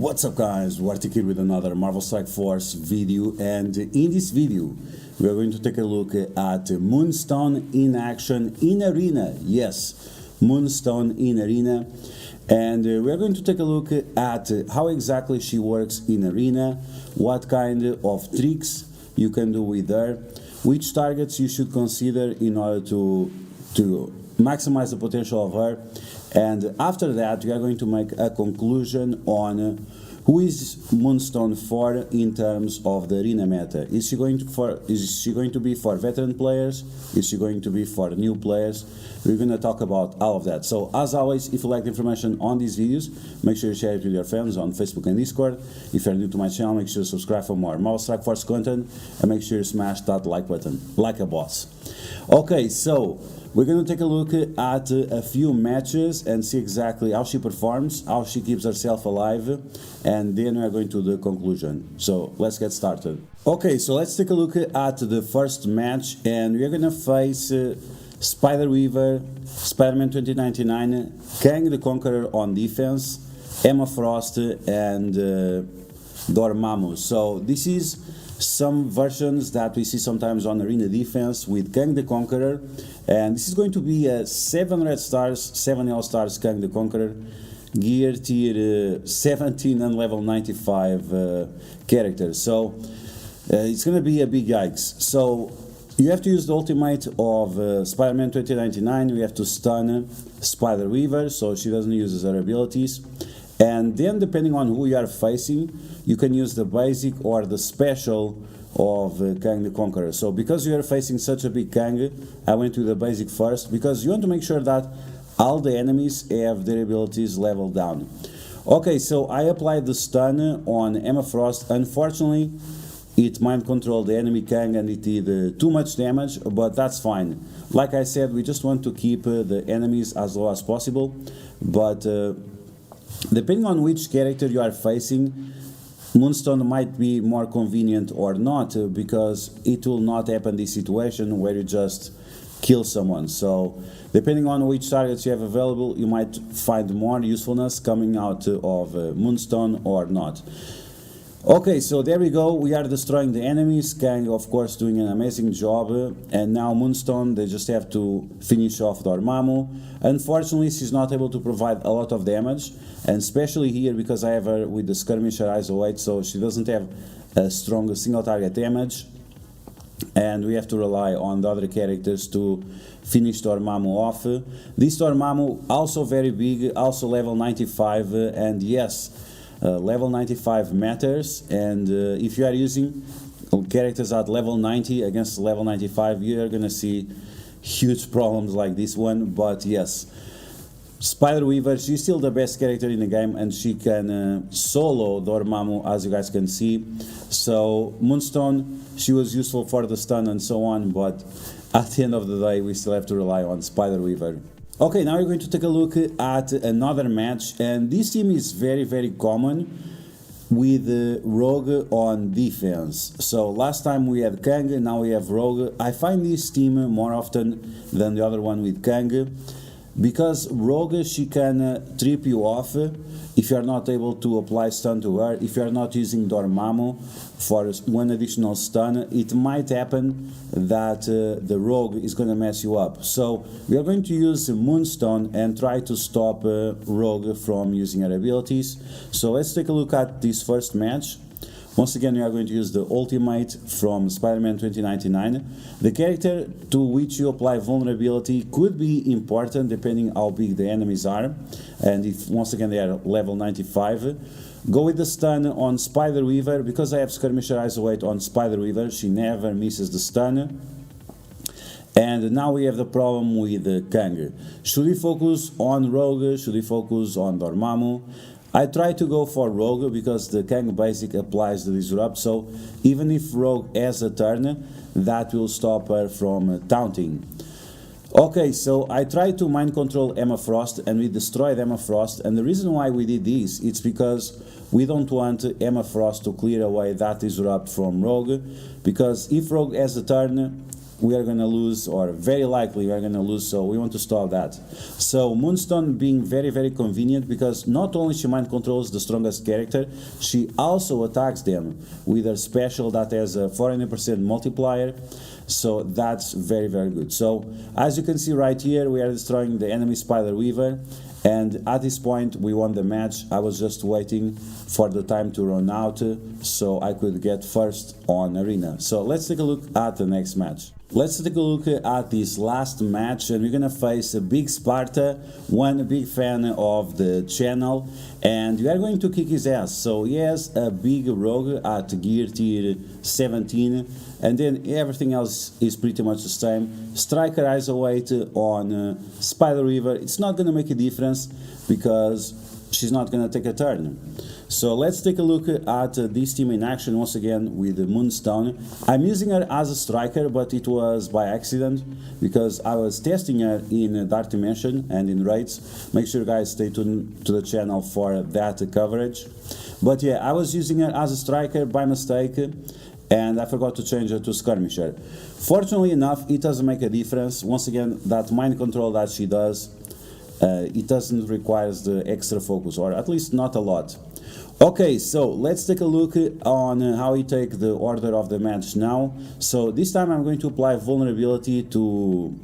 What's up guys, DuArktik here with another Marvel Strike Force video, and in this video we are going to take a look at Moonstone in action in Arena. Yes, Moonstone in Arena, and we are going to take a look at how exactly she works in Arena, what kind of tricks you can do with her, which targets you should consider in order to maximize the potential of her. And after that, we are going to make a conclusion on who is Moonstone for in terms of the arena meta. Is she going to be for veteran players? Is she going to be for new players? We're going to talk about all of that. So as always, if you like the information on these videos, make sure you share it with your friends on Facebook and Discord. If you're new to my channel, make sure you subscribe for more Marvel Strike Force content, and make sure you smash that like button like a boss. Okay, so we're going to take a look at a few matches and see exactly how she performs, how she keeps herself alive, and then we are going to the conclusion. So let's get started. Okay, so let's take a look at the first match, and we're going to face Spider Weaver, Spider-Man 2099, Kang the Conqueror on defense, Emma Frost, and Dormammu. So this is some versions that we see sometimes on Arena Defense with Kang the Conqueror, and this is going to be a 7 red stars, 7 yellow stars Kang the Conqueror, gear tier 17 and level 95 character. So it's going to be a big yikes. So you have to use the ultimate of Spider-Man 2099, we have to stun Spider Weaver so she doesn't use her abilities. And then depending on who you are facing, you can use the basic or the special of Kang the Conqueror. So because you are facing such a big Kang, I went to the basic first, because you want to make sure that all the enemies have their abilities leveled down. Okay, so I applied the stun on Emma Frost. Unfortunately, it mind controlled the enemy Kang and it did too much damage, but that's fine. Like I said, we just want to keep the enemies as low as possible, but depending on which character you are facing, Moonstone might be more convenient or not, because it will not happen this situation where you just kill someone. So depending on which targets you have available, you might find more usefulness coming out of Moonstone or not. Okay, so there we go, we are destroying the enemies, Kang of course doing an amazing job, and now Moonstone, they just have to finish off Dormammu. Unfortunately, she's not able to provide a lot of damage, and especially here because I have her with the Skirmisher ISO 8, so she doesn't have a strong single target damage, and we have to rely on the other characters to finish Dormammu off. This Dormammu also very big, also level 95, and yes, level 95 matters, and if you are using characters at level 90 against level 95, you are gonna see huge problems like this one. But yes, Spider Weaver, she's still the best character in the game, and she can solo Dormammu, as you guys can see. So Moonstone, she was useful for the stun and so on, but at the end of the day we still have to rely on Spider Weaver. Okay, now we're going to take a look at another match, and this team is very common with Rogue on defense. So last time we had Kang, now we have Rogue. I find this team more often than the other one with Kang, because Rogue, she can trip you off if you are not able to apply stun to her. If you are not using Dormammu for one additional stun, it might happen that the Rogue is going to mess you up. So we are going to use Moonstone and try to stop Rogue from using her abilities. So let's take a look at this first match. Once again, we are going to use the ultimate from Spider-Man 2099. The character to which you apply vulnerability could be important depending how big the enemies are, and if once again they are level 95. Go with the stun on Spider Weaver, because I have Skirmisher ISO 8 on Spider Weaver, she never misses the stun. And now we have the problem with Kang. Should we focus on Rogue? Should we focus on Dormammu? I try to go for Rogue because the Kang basic applies the Disrupt, so even if Rogue has a turn, that will stop her from taunting. Okay, so I tried to mind control Emma Frost, and we destroyed Emma Frost, and the reason why we did this, it's because we don't want Emma Frost to clear away that Disrupt from Rogue, because if Rogue has a turn, we are going to lose, or very likely we are going to lose, so we want to stop that. So Moonstone being very, very convenient, because not only she mind controls the strongest character, she also attacks them with her special that has a 400% multiplier. So that's very, very good. So as you can see right here, we are destroying the enemy Spider Weaver, and at this point we won the match. I was just waiting for the time to run out so I could get first on arena. So let's take a look at the next match. Let's take a look at this last match, and we're gonna face a Big Sparta, one big fan of the channel, and we are going to kick his ass. So he has a big rogue at gear tier 17, and then everything else is pretty much the same. Striker ISO weight on Spider Weaver, it's not gonna make a difference because she's not gonna take a turn. So let's take a look at this team in action once again with the Moonstone. I'm using her as a striker, but it was by accident because I was testing her in Dark Dimension and in raids. Make sure guys stay tuned to the channel for that coverage. But yeah, I was using her as a striker by mistake, and I forgot to change her to skirmisher. Fortunately enough, it doesn't make a difference. Once again, that mind control that she does, it doesn't require the extra focus, or at least not a lot. Okay, so let's take a look on how we take the order of the match now. So this time I'm going to apply vulnerability to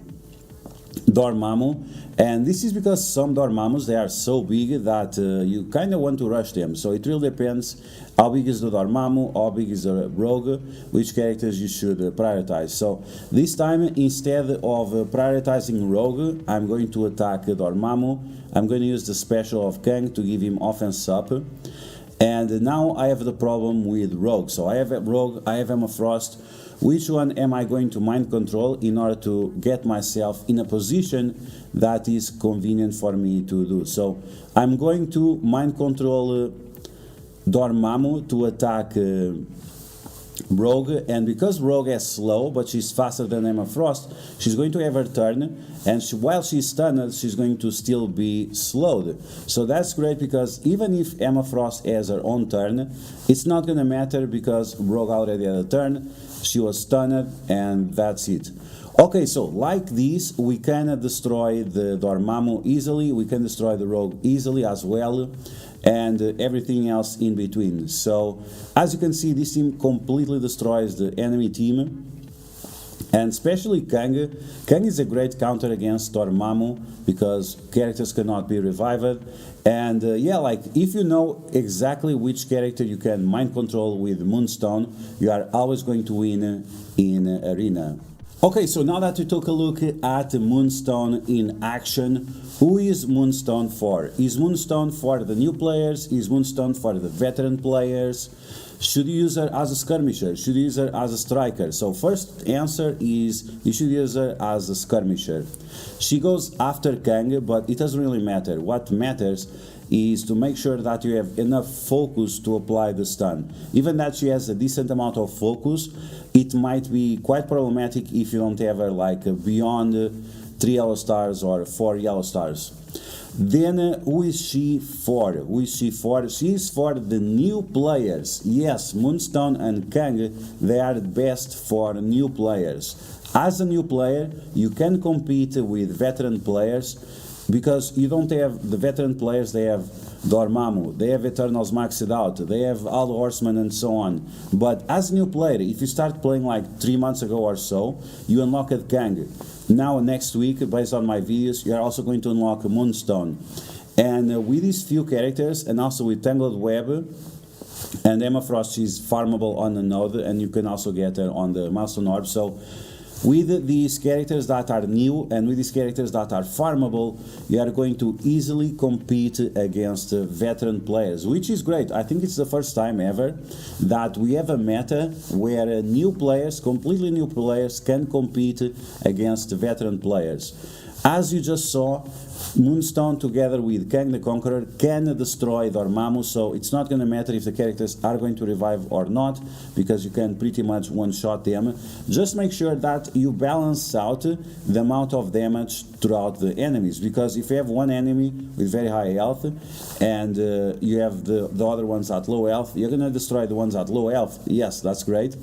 Dormammu, and this is because some Dormammus, they are so big that you kind of want to rush them. So it really depends how big is the Dormammu, how big is the rogue, which characters you should prioritize. So this time, instead of prioritizing rogue, I'm going to attack Dormammu. I'm going to use the special of Kang to give him offense up. And now I have the problem with rogue. So I have a rogue, I have Emma Frost. Which one am I going to mind control in order to get myself in a position that is convenient for me to do? So I'm going to mind control Dormammu to attack Rogue, and because Rogue is slow but she's faster than Emma Frost, she's going to have her turn, and while she's stunned, she's going to still be slowed. So that's great, because even if Emma Frost has her own turn, it's not gonna matter because Rogue already had a turn, she was stunned, and that's it. Okay, so like this, we can destroy the Dormammu easily, we can destroy the Rogue easily as well, and everything else in between. So as you can see, this team completely destroys the enemy team, and especially Kang. Kang is a great counter against Dormammu because characters cannot be revived. And yeah, like if you know exactly which character you can mind control with Moonstone, you are always going to win in arena. Okay, so now that we took a look at Moonstone in action, who is Moonstone for? Is Moonstone for the new players? Is Moonstone for the veteran players? Should you use her as a skirmisher? Should you use her as a striker? So first answer is you should use her as a skirmisher. She goes after Kang, but it doesn't really matter. What matters is to make sure that you have enough focus to apply the stun. Even that she has a decent amount of focus, it might be quite problematic if you don't have her like beyond 3 yellow stars or 4 yellow stars. Then who is she for? Who is she for? She is for the new players. Yes, Moonstone and Kang, they are the best for new players. As a new player, you can compete with veteran players, because you don't have the veteran players, they have Dormammu, they have Eternals maxed out, they have all the Horsemen and so on. But as a new player, if you start playing like 3 months ago or so, you unlocked Kang. Now next week, based on my videos, you are also going to unlock Moonstone. And with these few characters, and also with Tangled Web, and Emma Frost is farmable on the node, and you can also get her on the Milestone Orb. So with these characters that are new and with these characters that are farmable, you are going to easily compete against veteran players, which is great. I think it's the first time ever that we have a meta where new players, completely new players, can compete against veteran players. As you just saw, Moonstone together with Kang the Conqueror can destroy Dormammu, so it's not going to matter if the characters are going to revive or not, because you can pretty much one-shot them. Just make sure that you balance out the amount of damage throughout the enemies, because if you have one enemy with very high health and you have the other ones at low health, you're going to destroy the ones at low health. Yes, that's great.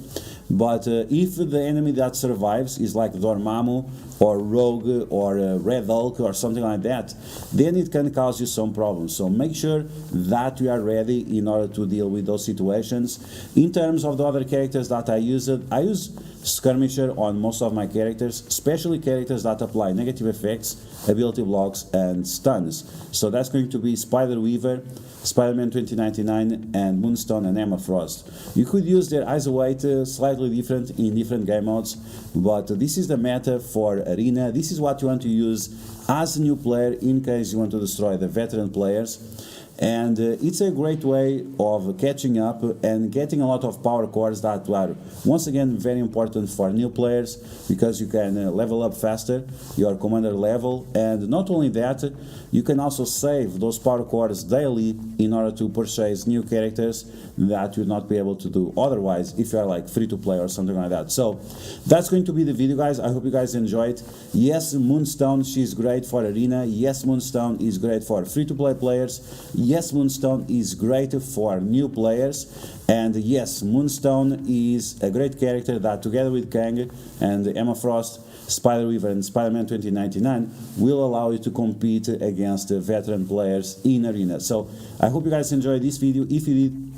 But if the enemy that survives is like Dormammu or Rogue or Red Hulk or something like that, then it can cause you some problems. So make sure that you are ready in order to deal with those situations. In terms of the other characters that I use Skirmisher on most of my characters, especially characters that apply negative effects, ability blocks, and stuns. So that's going to be Spider Weaver, Spider-Man 2099, and Moonstone and Emma Frost. You could use their eyes weight slightly different in different game modes, but this is the meta for Arena. This is what you want to use as a new player in case you want to destroy the veteran players. And it's a great way of catching up and getting a lot of power cores that are once again very important for new players, because you can level up faster your commander level, and not only that, you can also save those power cores daily in order to purchase new characters that you would not be able to do otherwise if you are like free to play or something like that. So that's going to be the video, guys. I hope you guys enjoyed. Yes, Moonstone, she's great for Arena. Yes, Moonstone is great for free to play players. Yes, Moonstone is great for new players, and yes, Moonstone is a great character that together with Kang and Emma Frost, Spider Weaver, and Spider-Man 2099 will allow you to compete against the veteran players in Arena. So I hope you guys enjoyed this video. If you did,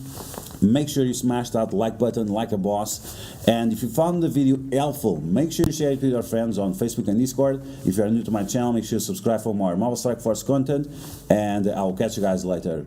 make sure you smash that like button like a boss, and if you found the video helpful, make sure you share it with your friends on Facebook and Discord. If you are new to my channel, make sure you subscribe for more Marvel Strike Force content, and I'll catch you guys later.